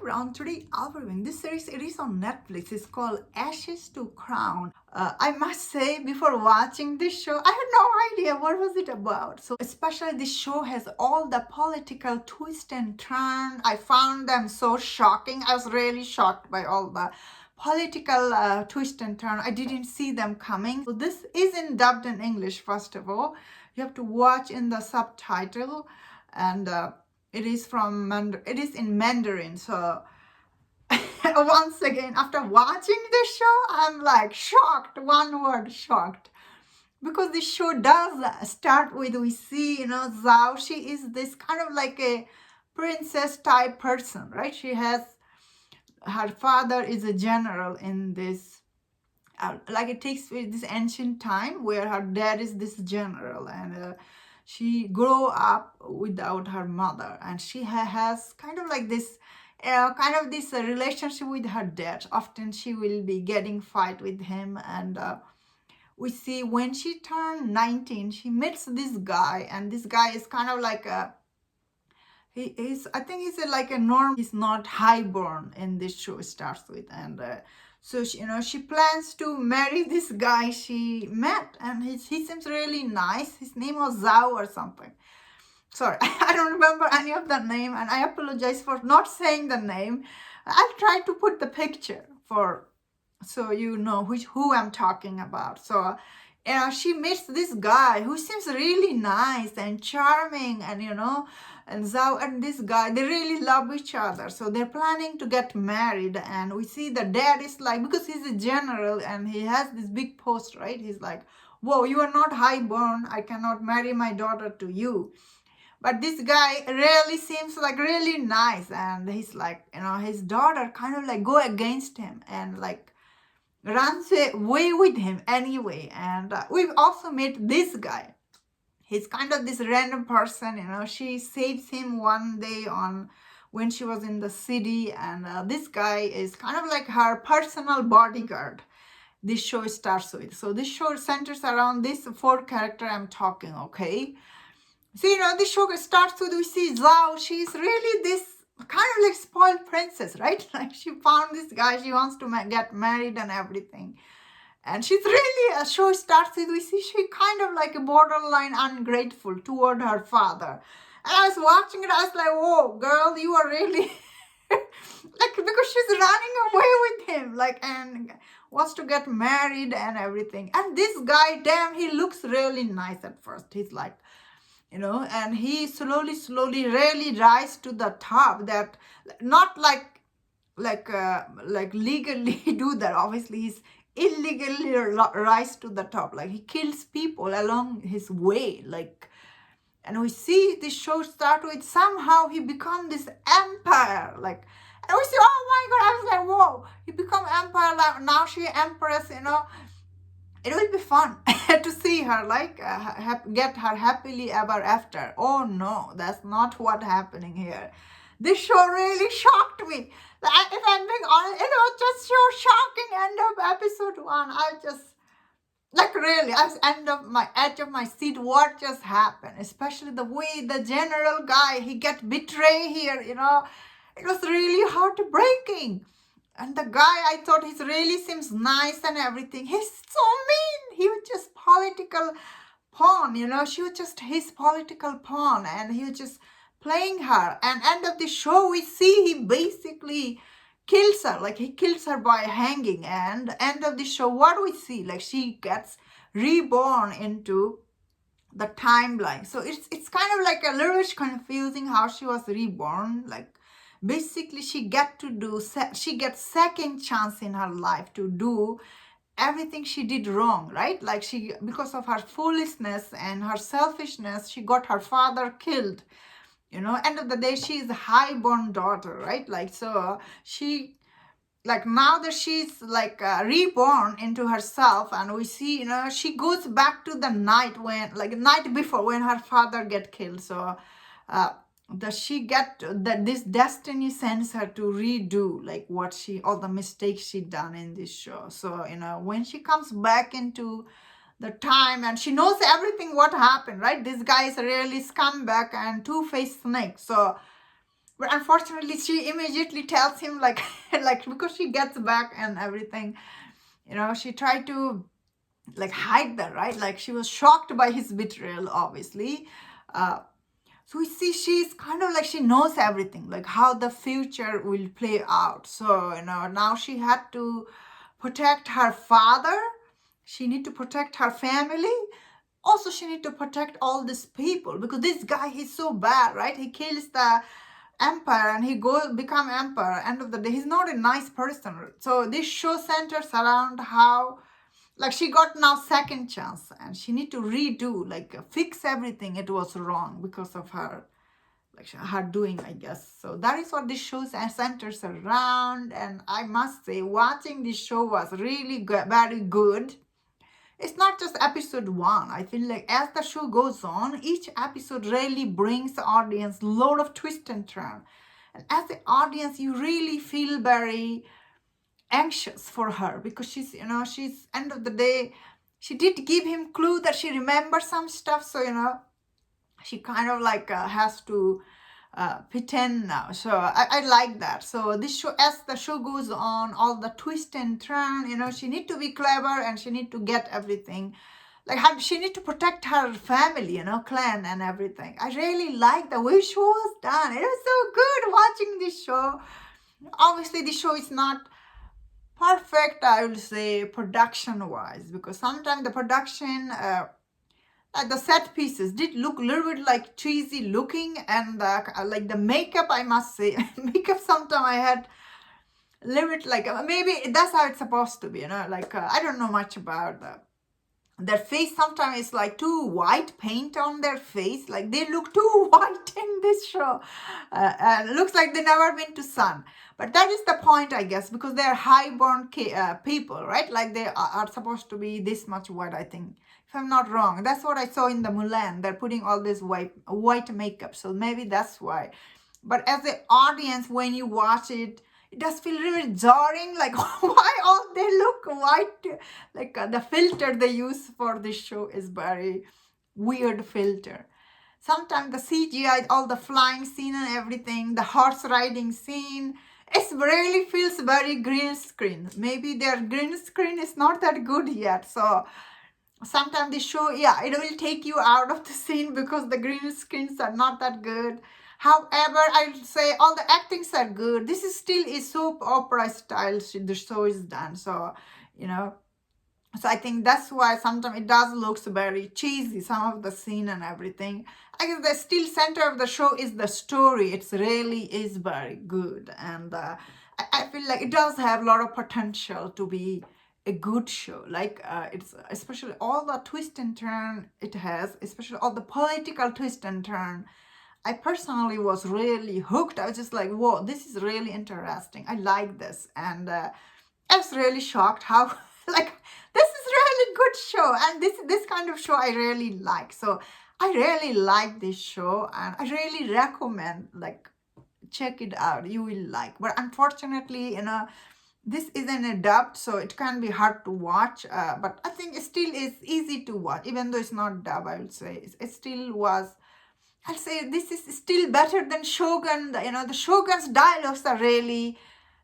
everyone, today I'll be reviewing this series. It is on Netflix. It's called Ashes to Crown. I must say, before watching this show, I had no idea what was it about. So especially this show has all the political twist and turn. I found them so shocking. I was really shocked by all the political twist and turn. I didn't see them coming. So this isn't dubbed in English, first of all. You have to watch in the subtitle, and it is in Mandarin. So once again, after watching this show, I'm like shocked. One word, shocked. Because this show does start with, we see, Zhao. She is this kind of like a princess type person, right? Her father is a general in this, like it takes this ancient time where her dad is this general, and she grew up without her mother, and she has kind of like this relationship with her dad. Often she will be getting fight with him, and we see when she turned 19, she meets this guy, and this guy is kind of like I think he's like a norm. He's not highborn in this show starts with, and so she plans to marry this guy she met, and he seems really nice. His name was Zhao or something. Sorry, I don't remember any of the name, and I apologize for not saying the name. I'll try to put the picture so you know who I'm talking about. So she meets this guy who seems really nice and charming, and Zhao and this guy, they really love each other. So they're planning to get married, and we see the dad is like, because he's a general and he has this big post, right? He's like, whoa, you are not highborn. I cannot marry my daughter to you. But this guy really seems like really nice, and he's like, his daughter kind of like go against him and like runs away with him anyway. And we've also met this guy. He's kind of this random person, she saves him one day when she was in the city, and this guy is kind of like her personal bodyguard. This show starts with. So this show centers around this 4 character I'm talking, okay? So, this show starts with, we see Zhao. She's really this kind of like spoiled princess, right? Like she found this guy, she wants to get married and everything. And she's really, a show starts with, we see she kind of like a borderline ungrateful toward her father. And I was watching it, I was like, whoa, girl, you are really, like, because she's running away with him, like, and wants to get married and everything. And this guy, damn, he looks really nice at first. He's like, and he slowly really rise to the top, that not like legally do that. Obviously, he's illegally rise to the top. Like he kills people along his way. Like, and we see this show start with somehow he become this empire. Like, and we see, oh my God, I was like, whoa, he become empire. Like now she empress. It will be fun to see her like get her happily ever after. Oh no, that's not what happening here. This show really shocked me. If I'm being honest, it was just so shocking. End of episode 1. I just, like really, I was edge of my seat. What just happened? Especially the way the general guy, he get betrayed here, It was really heartbreaking. And the guy, I thought he really seems nice and everything. He's so mean. He was just political pawn, She was just his political pawn, and he was just playing her. And end of the show, we see he basically kills her. Like he kills her by hanging. And end of the show, what do we see? Like she gets reborn into the timeline. So it's kind of like a little bit confusing how she was reborn. Like basically she gets second chance in her life to do everything she did wrong, right? Like because of her foolishness and her selfishness, she got her father killed. End of the day, she is a highborn daughter, right? Like, so she, like now that she's like reborn into herself, and we see, she goes back to the night before when her father get killed. So this destiny sends her to redo like all the mistakes she done in this show. So when she comes back into the time, and she knows everything what happened, right? This guy is really scumbag and two-faced snake. So But unfortunately, she immediately tells him like, like because she gets back and everything, she tried to like hide that, right? Like she was shocked by his betrayal, obviously. Uh, so we see she's kind of like she knows everything, like how the future will play out. So now she had to protect her father. She need to protect her family. Also, she need to protect all these people because this guy, he's so bad, right? He kills the emperor and he goes become emperor. End of the day, he's not a nice person. So this show centers around how like she got now second chance and she need to redo, like fix everything it was wrong because of her, like her doing, I guess. So that is what this show centers around. And I must say, watching this show was really good, very good. It's not just episode one. I feel like as the show goes on, each episode really brings the audience a lot of twist and turn. And as the audience, you really feel very anxious for her because she's end of the day, she did give him clue that she remembers some stuff. So she kind of like has to pretend now. So I like that. So this show, as the show goes on, all the twist and turn, she need to be clever and she need to get everything. Like she need to protect her family, clan and everything. I really like the way show was done. It was so good watching this show. Obviously, the show is not perfect, I will say, production wise, because sometimes the production the set pieces did look a little bit like cheesy looking, and like the makeup, I must say, makeup sometimes I had a little bit like maybe that's how it's supposed to be, like I don't know much about their face. Sometimes it's like too white paint on their face, like they look too white in this show, and it looks like they never been to sun. But that is the point, I guess, because they're highborn people, right? Like they are supposed to be this much white, I think, if I'm not wrong. That's what I saw in the Mulan. They're putting all this white makeup, so maybe that's why. But as an audience, when you watch it, it does feel really jarring, like why all they look white, like the filter they use for this show is very weird filter. Sometimes the CGI, all the flying scene and everything, the horse riding scene, it really feels very green screen. Maybe their green screen is not that good yet. So sometimes the show, yeah, it will take you out of the scene because the green screens are not that good. However, I would say all the actings are good. This is still a soap opera style the show is done. So, so I think that's why sometimes it does looks very cheesy, some of the scene and everything. I guess the still center of the show is the story. It really is very good. And I feel like it does have a lot of potential to be a good show. Like it's especially all the twist and turn it has, especially all the political twist and turn. I personally was really hooked. I was just like, whoa, this is really interesting. I like this. And I was really shocked how, like, this is really good show. And this kind of show I really like. So I really like this show. And I really recommend, like, check it out. You will like. But unfortunately, this isn't a dub, so it can be hard to watch. But I think it still is easy to watch. Even though it's not dub, I would say. It still was. I'll say this is still better than Shogun. The Shogun's dialogues are really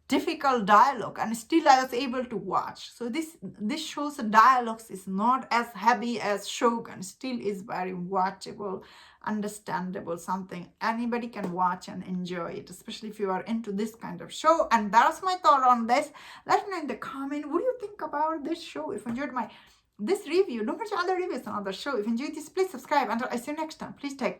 difficult dialogue, and still I was able to watch. So this shows the dialogues is not as heavy as Shogun. Still is very watchable, understandable, something anybody can watch and enjoy it, especially if you are into this kind of show. And that's my thought on this. Let me know in the comment, what do you think about this show? If you enjoyed this review, don't forget other reviews on other show. If you enjoyed this, please subscribe. Until I see you next time, please take care.